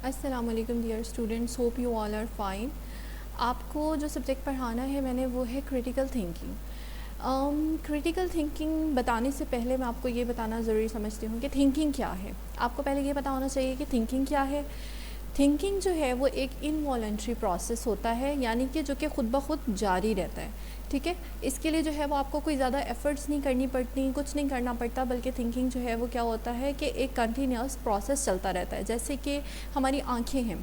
السلام علیکم dear students, hope you all are fine. آپ کو جو سبجیکٹ پڑھانا ہے میں نے وہ ہے کریٹیکل تھنکنگ. کریٹیکل تھنکنگ بتانے سے پہلے میں آپ کو یہ بتانا ضروری سمجھتی ہوں کہ تھنکنگ کیا ہے. آپ کو پہلے یہ پتہ ہونا چاہیے کہ تھنکنگ کیا ہے. تھنکنگ جو ہے وہ ایک انوالنٹری پروسیس ہوتا ہے، یعنی کہ جو کہ خود بخود جاری رہتا ہے. ٹھیک ہے، اس کے لیے جو ہے وہ آپ کو کوئی زیادہ ایفرٹس نہیں کرنی پڑتی، کچھ نہیں کرنا پڑتا، بلکہ تھنکنگ جو ہے وہ کیا ہوتا ہے کہ ایک کنٹینیوس پروسیس چلتا رہتا ہے. جیسے کہ ہماری آنکھیں ہیں،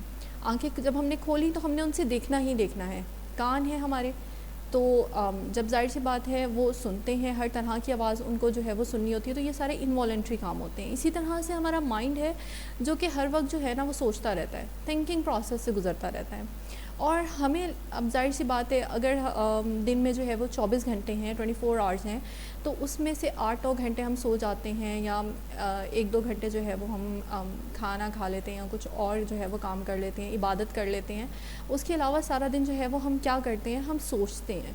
آنکھیں جب ہم نے کھولی تو ہم نے ان سے دیکھنا ہی دیکھنا ہے. کان ہیں ہمارے، تو جب ظاہر سی بات ہے وہ سنتے ہیں، ہر طرح کی آواز ان کو جو ہے وہ سننی ہوتی ہے، تو یہ سارے انوالنٹری کام ہوتے ہیں. اسی طرح سے ہمارا مائنڈ ہے جو کہ ہر وقت جو ہے نا وہ سوچتا رہتا ہے، تھنکنگ پروسیس سے گزرتا رہتا ہے. اور ہمیں اب ظاہر سی بات ہے اگر دن میں جو ہے وہ 24 گھنٹے ہیں، 24 آورس ہیں، تو اس میں سے 8-9 گھنٹے ہم سو جاتے ہیں، یا 1-2 گھنٹے جو ہے وہ ہم کھانا کھا لیتے ہیں یا کچھ اور جو ہے وہ کام کر لیتے ہیں، عبادت کر لیتے ہیں. اس کے علاوہ سارا دن جو ہے وہ ہم کیا کرتے ہیں، ہم سوچتے ہیں.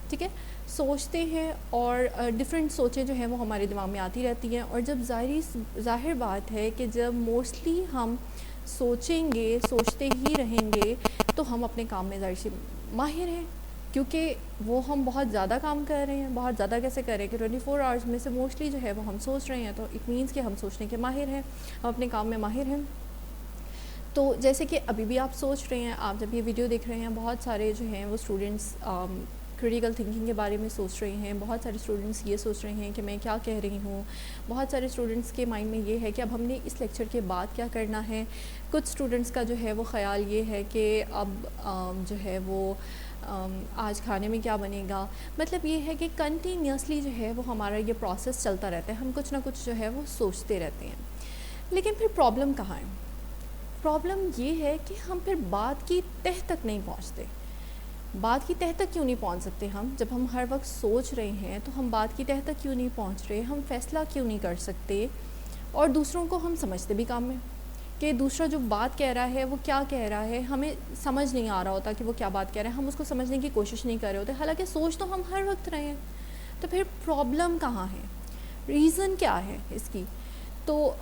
ٹھیک ہے، سوچتے ہیں اور ڈفرینٹ سوچیں جو ہیں وہ ہمارے دماغ میں آتی رہتی ہیں. اور جب ظاہر بات ہے کہ جب موسٹلی ہم سوچیں گے، سوچتے ہی رہیں گے، تو ہم اپنے کام میں ظاہر سی ماہر ہیں، کیونکہ وہ ہم بہت زیادہ کام کر رہے ہیں. بہت زیادہ کیسے کر رہے ہیں کہ 24 آورس میں سے موسٹلی جو ہے وہ ہم سوچ رہے ہیں، تو اٹ مینس کہ ہم سوچنے کے ماہر ہیں، ہم اپنے کام میں ماہر ہیں. تو جیسے کہ ابھی بھی آپ سوچ رہے ہیں، آپ جب یہ ویڈیو دیکھ رہے ہیں، بہت سارے جو ہیں وہ اسٹوڈنٹس کریٹیکل تھنکنگ کے بارے میں سوچ رہے ہیں. بہت سارے اسٹوڈنٹس یہ سوچ رہے ہیں کہ میں کیا کہہ رہی ہوں. بہت سارے اسٹوڈنٹس کے مائنڈ میں یہ ہے کہ اب ہم نے اس لیکچر کے بعد کیا کرنا ہے. کچھ اسٹوڈنٹس کا جو ہے وہ خیال یہ ہے کہ اب جو ہے وہ آج کھانے میں کیا بنے گا. مطلب یہ ہے کہ کنٹینیوسلی جو ہے وہ ہمارا یہ پروسیس چلتا رہتا ہے، ہم کچھ نہ کچھ جو ہے وہ سوچتے رہتے ہیں. لیکن پھر پرابلم کہاں ہے؟ پرابلم یہ ہے کہ ہم پھر بات کی تہ تک نہیں پہنچتے. بات کی تہ تک کیوں نہیں پہنچ سکتے ہم؟ جب ہم ہر وقت سوچ رہے ہیں تو ہم بات کی تہ تک کیوں نہیں پہنچ رہے؟ ہم فیصلہ کیوں نہیں کر سکتے؟ اور دوسروں کو ہم سمجھتے بھی کام میں کہ دوسرا جو بات کہہ رہا ہے وہ کیا کہہ رہا ہے، ہمیں سمجھ نہیں آ رہا ہوتا کہ وہ کیا بات کہہ رہا ہے. ہم اس کو سمجھنے کی کوشش نہیں کر رہے ہوتے، حالانکہ سوچ تو ہم ہر وقت رہے ہیں. تو پھر پرابلم کہاں ہے؟ ریزن کیا ہے اس کی؟ تو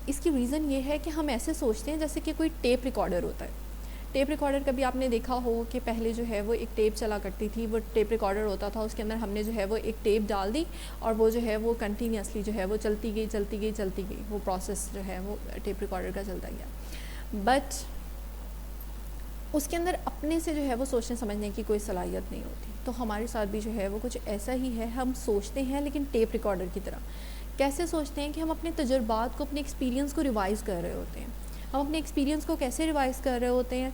اس کی ریزن یہ ہے کہ ہم ایسے سوچتے ہیں جیسے کہ کوئی ٹیپ ریکارڈر ہوتا ہے. ٹیپ ریکارڈر کبھی آپ نے دیکھا ہو کہ پہلے جو ہے وہ ایک ٹیپ چلا کرتی تھی، وہ ٹیپ ریکارڈر ہوتا تھا، اس کے اندر ہم نے جو ہے وہ ایک ٹیپ ڈال دی اور وہ جو ہے وہ کنٹینیوسلی جو ہے وہ چلتی گئی. وہ پروسیس جو ہے وہ ٹیپ ریکارڈر کا چلتا گیا. بٹ اس کے اندر اپنے سے جو ہے وہ سوچنے سمجھنے کی کوئی صلاحیت نہیں ہوتی. تو ہمارے ساتھ بھی جو ہے وہ کچھ ایسا ہی ہے. ہم سوچتے ہیں لیکن ٹیپ ریکارڈر کی طرح. کیسے سوچتے ہیں کہ ہم اپنے تجربات کو، اپنے ایکسپیرینس کو ریوائز کر رہے ہوتے ہیں. ہم اپنے ایکسپیرینس کو کیسے ریوائز کر رہے ہوتے ہیں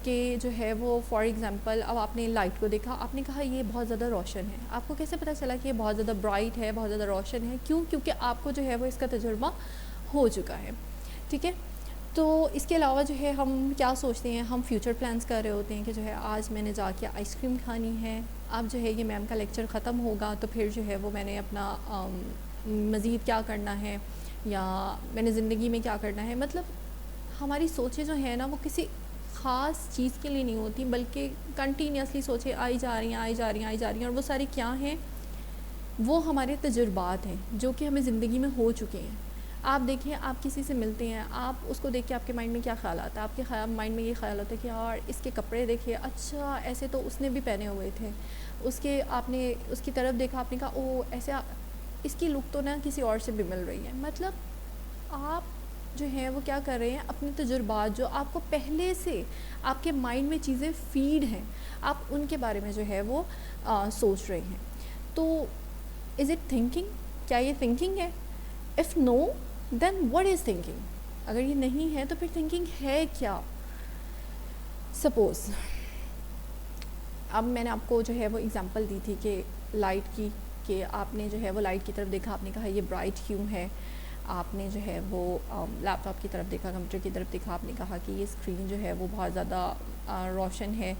کہ جو ہے وہ فار ایگزامپل اب آپ نے لائٹ کو دیکھا، آپ نے کہا یہ بہت زیادہ روشن ہے. آپ کو کیسے پتہ چلا کہ یہ بہت زیادہ برائٹ ہے، بہت زیادہ روشن ہے؟ کیونکہ آپ کو جو ہے وہ اس کا تجربہ ہو چکا ہے. ٹھیک ہے، تو اس کے علاوہ جو ہے ہم کیا سوچتے ہیں، ہم فیوچر پلانس کر رہے ہوتے ہیں کہ جو ہے آج میں نے جا کے آئس کریم کھانی ہے، اب جو ہے یہ میم کا لیکچر ختم ہوگا تو پھر جو ہے وہ میں نے اپنا مزید کیا کرنا ہے، یا میں نے زندگی میں کیا کرنا ہے. مطلب ہماری سوچیں جو ہیں نا وہ کسی خاص چیز کے لیے نہیں ہوتی، بلکہ کنٹینیوسلی سوچیں آئی جا رہی ہیں. اور وہ ساری کیا ہیں؟ وہ ہمارے تجربات ہیں جو کہ ہمیں زندگی میں ہو چکے ہیں. آپ دیکھیں، آپ کسی سے ملتے ہیں، آپ اس کو دیکھ کے آپ کے مائنڈ میں کیا خیال آتا ہے؟ آپ کے مائنڈ میں یہ خیال ہوتا ہے کہ یار اس کے کپڑے دیکھے، اچھا ایسے تو اس نے بھی پہنے ہوئے تھے. آپ نے اس کی طرف دیکھا، آپ نے کہا او ایسے اس کی لک تو نہ کسی اور سے بھی مل رہی ہے. مطلب آپ جو ہیں وہ کیا کر رہے ہیں، اپنے تجربات جو آپ کو پہلے سے آپ کے مائنڈ میں چیزیں فیڈ ہیں، آپ ان کے بارے میں جو ہے وہ سوچ رہے ہیں. تو از اٹ تھنکنگ؟ کیا یہ تھنکنگ ہے؟ If no then what is thinking? اگر یہ نہیں ہے تو پھر تھنکنگ ہے کیا؟ سپوز اب میں نے آپ کو جو ہے وہ اگزامپل دی تھی کہ لائٹ کی، کہ آپ نے جو ہے وہ لائٹ کی طرف دیکھا، آپ نے کہا یہ برائٹ کیوں ہے. آپ نے جو ہے وہ لیپ ٹاپ کی طرف دیکھا، کمپیوٹر کی طرف دیکھا، آپ نے کہا کہ یہ اسکرین جو ہے وہ بہت زیادہ روشن ہے.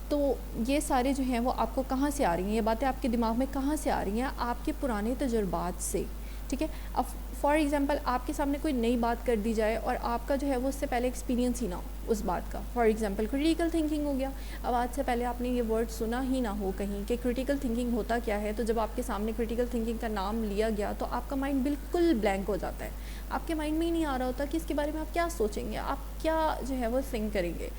تو یہ سارے جو ہیں وہ آپ کو کہاں سے آ رہی ہیں؟ یہ باتیں آپ کے دماغ میں کہاں سے آ رہی ہیں؟ آپ کے پرانے تجربات سے. ٹھیک ہے، اب فار ایگزامپل آپ کے سامنے کوئی نئی بات کر دی جائے اور آپ کا جو ہے وہ اس سے پہلے ایکسپیرینس ہی نہ ہو اس بات کا. فار ایگزامپل کریٹیکل تھنکنگ ہو گیا. اب آج سے پہلے آپ نے یہ ورڈ سنا ہی نہ ہو کہیں کہ کریٹیکل تھنکنگ ہوتا کیا ہے, تو جب آپ کے سامنے کریٹیکل تھنکنگ کا نام لیا گیا تو آپ کا مائنڈ بالکل بلینک ہو جاتا ہے. آپ کے مائنڈ میں ہی نہیں آ رہا ہوتا کہ اس کے بارے میں آپ کیا سوچیں گے, آپ کیا جو ہے وہ تھنک کریں گے.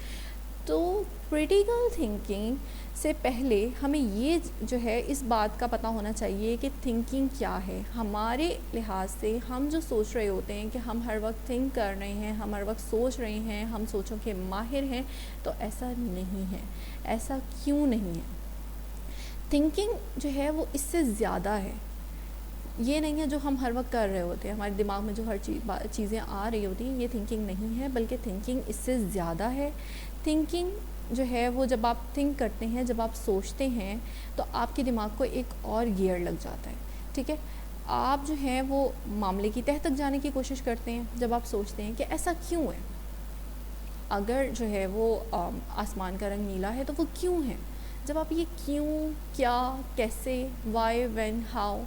تو کریٹیکل تھنکنگ سے پہلے ہمیں یہ جو ہے اس بات کا پتہ ہونا چاہیے کہ تھنکنگ کیا ہے. ہمارے لحاظ سے ہم جو سوچ رہے ہوتے ہیں کہ ہم ہر وقت تھنک کر رہے ہیں, ہم ہر وقت سوچ رہے ہیں, ہم سوچوں کے ماہر ہیں, تو ایسا نہیں ہے. ایسا کیوں نہیں ہے؟ تھنکنگ جو ہے وہ اس سے زیادہ ہے. یہ نہیں ہے جو ہم ہر وقت کر رہے ہوتے ہیں, ہمارے دماغ میں جو ہر چیزیں آ رہی ہوتی ہیں, یہ تھنکنگ نہیں ہے, بلکہ تھنکنگ اس سے زیادہ ہے. تھنکنگ جو ہے وہ جب آپ تھنک کرتے ہیں, جب آپ سوچتے ہیں, تو آپ کے دماغ کو ایک اور گیئر لگ جاتا ہے. ٹھیک ہے, آپ جو ہیں وہ معاملے کی تہہ تک جانے کی کوشش کرتے ہیں جب آپ سوچتے ہیں کہ ایسا کیوں ہے. اگر جو ہے وہ آسمان کا رنگ نیلا ہے تو وہ کیوں ہے. جب آپ یہ کیوں, کیا, کیسے, وائی, وین, ہاؤ,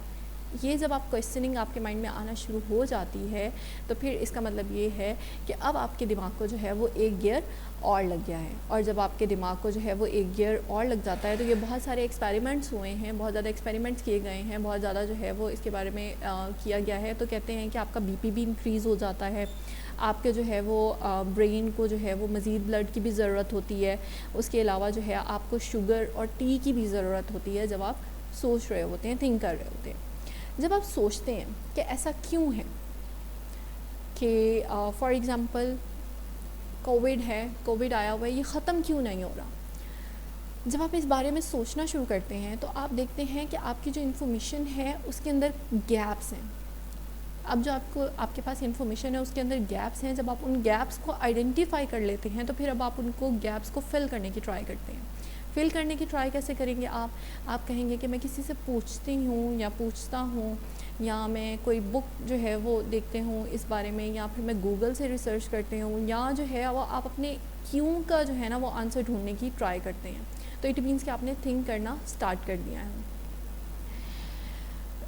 یہ جب آپ کویسچننگ آپ کے مائنڈ میں آنا شروع ہو جاتی ہے, تو پھر اس کا مطلب یہ ہے کہ اب آپ کے دماغ کو جو ہے وہ ایک گیئر اور لگ گیا ہے. اور جب آپ کے دماغ کو جو ہے وہ ایک گیئر اور لگ جاتا ہے, تو یہ بہت سارے ایکسپیریمنٹس ہوئے ہیں, بہت زیادہ ایکسپیریمنٹس کیے گئے ہیں, بہت زیادہ جو ہے وہ اس کے بارے میں کیا گیا ہے. تو کہتے ہیں کہ آپ کا بی پی بھی انکریز ہو جاتا ہے, آپ کے جو ہے وہ برین کو جو ہے وہ مزید بلڈ کی بھی ضرورت ہوتی ہے. اس کے علاوہ جو ہے آپ کو شوگر اور ٹی کی بھی ضرورت ہوتی ہے جب آپ سوچ رہے ہوتے ہیں, تھنک کر رہے ہوتے ہیں. جب آپ سوچتے ہیں کہ ایسا کیوں ہے کہ فار ایگزامپل کووڈ ہے, کووڈ آیا ہوا ہے, یہ ختم کیوں نہیں ہو رہا. جب آپ اس بارے میں سوچنا شروع کرتے ہیں تو آپ دیکھتے ہیں کہ آپ کی جو انفارمیشن ہے اس کے اندر گیپس ہیں. اب جو آپ کے پاس انفارمیشن ہے اس کے اندر گیپس ہیں. جب آپ ان گیپس کو آئیڈینٹیفائی کر لیتے ہیں, تو پھر اب آپ ان کو گیپس کو فل کرنے کی ٹرائی کرتے ہیں. فل کرنے کی ٹرائی کیسے کریں گے آپ کہیں گے کہ میں کسی سے پوچھتی ہوں یا پوچھتا ہوں, یا میں کوئی بک جو ہے وہ دیکھتے ہوں اس بارے میں, یا پھر میں گوگل سے ریسرچ کرتے ہوں, یا جو ہے وہ آپ اپنے کیوں کا جو ہے نا وہ آنسر ڈھونڈنے کی ٹرائی کرتے ہیں. تو اٹ مینس کہ آپ نے تھنک کرنا اسٹارٹ کر دیا ہے.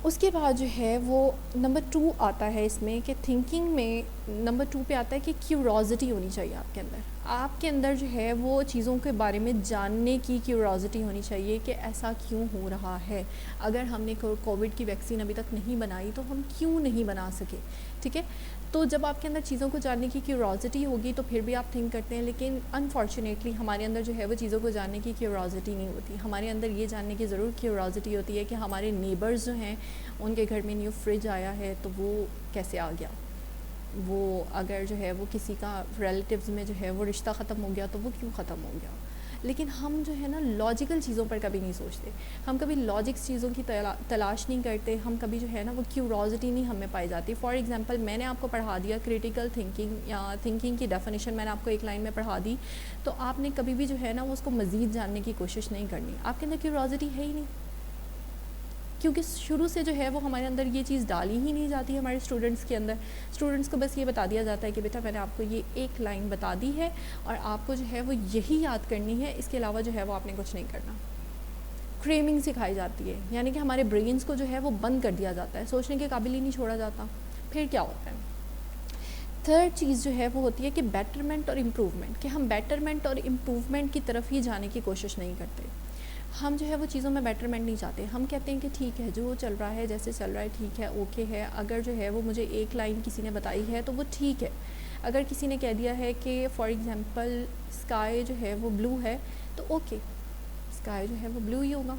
اس کے بعد جو ہے وہ نمبر 2 آتا ہے اس میں, کہ تھنکنگ میں نمبر 2 پہ آتا ہے کہ کیوروسٹی ہونی چاہیے آپ کے اندر. آپ کے اندر جو ہے وہ چیزوں کے بارے میں جاننے کی کیوروسٹی ہونی چاہیے کہ ایسا کیوں ہو رہا ہے. اگر ہم نے کووڈ کی ویکسین ابھی تک نہیں بنائی تو ہم کیوں نہیں بنا سکے. ٹھیک ہے, تو جب آپ کے اندر چیزوں کو جاننے کی کیوروسٹی ہوگی تو پھر بھی آپ تھنک کرتے ہیں. لیکن انفارچونیٹلی ہمارے اندر جو ہے وہ چیزوں کو جاننے کی کیوروسٹی نہیں ہوتی. ہمارے اندر یہ جاننے کی ضرور کیوروسٹی ہوتی ہے کہ ہمارے نیبرز جو ہیں ان کے گھر میں نیو فریج آیا ہے تو وہ کیسے آ گیا. وہ اگر جو ہے وہ کسی کا ریلیٹیوز میں جو ہے وہ رشتہ ختم ہو گیا تو وہ کیوں ختم ہو گیا. لیکن ہم جو ہے نا لاجیکل چیزوں پر کبھی نہیں سوچتے, ہم کبھی لاجکس چیزوں کی تلاش نہیں کرتے, ہم کبھی جو ہے نا وہ کیوروسٹی نہیں ہمیں پائی جاتی. فار ایگزامپل میں نے آپ کو پڑھا دیا کریٹیکل تھنکنگ یا تھنکنگ کی ڈیفینیشن, میں نے آپ کو ایک لائن میں پڑھا دی, تو آپ نے کبھی بھی جو ہے نا وہ اس کو مزید جاننے کی کوشش نہیں کرنی. آپ کے اندر کیوروسٹی ہے ہی نہیں, کیونکہ شروع سے جو ہے وہ ہمارے اندر یہ چیز ڈالی ہی نہیں جاتی ہے ہمارے اسٹوڈنٹس کے اندر. اسٹوڈنٹس کو بس یہ بتا دیا جاتا ہے کہ بیٹا میں نے آپ کو یہ ایک لائن بتا دی ہے اور آپ کو جو ہے وہ یہی یاد کرنی ہے, اس کے علاوہ جو ہے وہ آپ نے کچھ نہیں کرنا. کریمنگ سکھائی جاتی ہے, یعنی کہ ہمارے برینس کو جو ہے وہ بند کر دیا جاتا ہے, سوچنے کے قابل ہی نہیں چھوڑا جاتا. پھر کیا ہوتا ہے؟ تھرڈ چیز جو ہے وہ ہوتی ہے کہ بیٹرمنٹ اور امپروومنٹ, کہ ہم بیٹرمنٹ اور امپروومنٹ کی طرف ہی جانے کی کوشش نہیں کرتے. ہم جو ہے وہ چیزوں میں بیٹرمنٹ نہیں چاہتے. ہم کہتے ہیں کہ ٹھیک ہے جو چل رہا ہے, جیسے چل رہا ہے ٹھیک ہے, اوکے ہے. اگر جو ہے وہ مجھے ایک لائن کسی نے بتائی ہے تو وہ ٹھیک ہے. اگر کسی نے کہہ دیا ہے کہ فار ایگزامپل اسکائی جو ہے وہ بلو ہے تو اوکے, اسکائی جو ہے وہ بلو ہی ہوگا.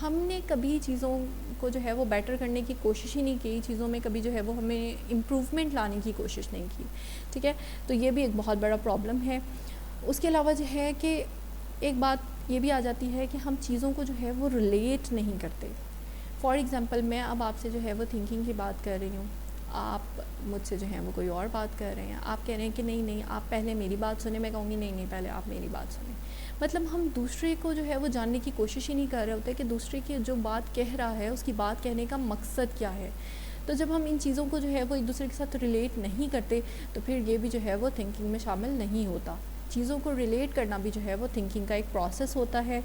ہم نے کبھی چیزوں کو جو ہے وہ بیٹر کرنے کی کوشش ہی نہیں کی, چیزوں میں کبھی جو ہے وہ ہمیں امپروومنٹ لانے کی کوشش نہیں کی. ٹھیک ہے, تو یہ بھی ایک بہت بڑا پرابلم ہے. اس کے علاوہ جو ہے کہ ایک بات یہ بھی آ جاتی ہے کہ ہم چیزوں کو جو ہے وہ ریلیٹ نہیں کرتے. فار ایگزامپل میں اب آپ سے جو ہے وہ تھنکنگ کی بات کر رہی ہوں, آپ مجھ سے جو ہے وہ کوئی اور بات کر رہے ہیں, آپ کہہ رہے ہیں کہ نہیں آپ پہلے میری بات سنیں, میں کہوں گی نہیں پہلے آپ میری بات سنیں. مطلب ہم دوسرے کو جو ہے وہ جاننے کی کوشش ہی نہیں کر رہے ہوتے کہ دوسرے کی جو بات کہہ رہا ہے اس کی بات کہنے کا مقصد کیا ہے. تو جب ہم ان چیزوں کو جو ہے وہ ایک دوسرے کے ساتھ ریلیٹ نہیں کرتے تو پھر یہ بھی جو ہے وہ تھنکنگ میں شامل نہیں ہوتا. چیزوں کو ریلیٹ کرنا بھی جو ہے وہ تھنکنگ کا ایک پروسیس ہوتا ہے.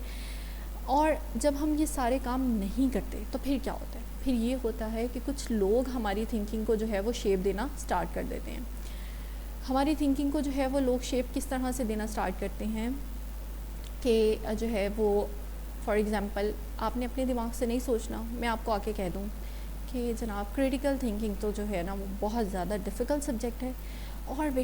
اور جب ہم یہ سارے کام نہیں کرتے تو پھر کیا ہوتا ہے؟ پھر یہ ہوتا ہے کہ کچھ لوگ ہماری تھنکنگ کو جو ہے وہ شیپ دینا سٹارٹ کر دیتے ہیں. ہماری تھنکنگ کو جو ہے وہ لوگ شیپ کس طرح سے دینا سٹارٹ کرتے ہیں کہ جو ہے وہ فار ایگزامپل آپ نے اپنے دماغ سے نہیں سوچنا، میں آپ کو آ کے کہہ دوں کہ جناب کریٹیکل تھنکنگ تو جو ہے نا وہ بہت زیادہ ڈیفیکلٹ سبجیکٹ ہے، اور بیٹا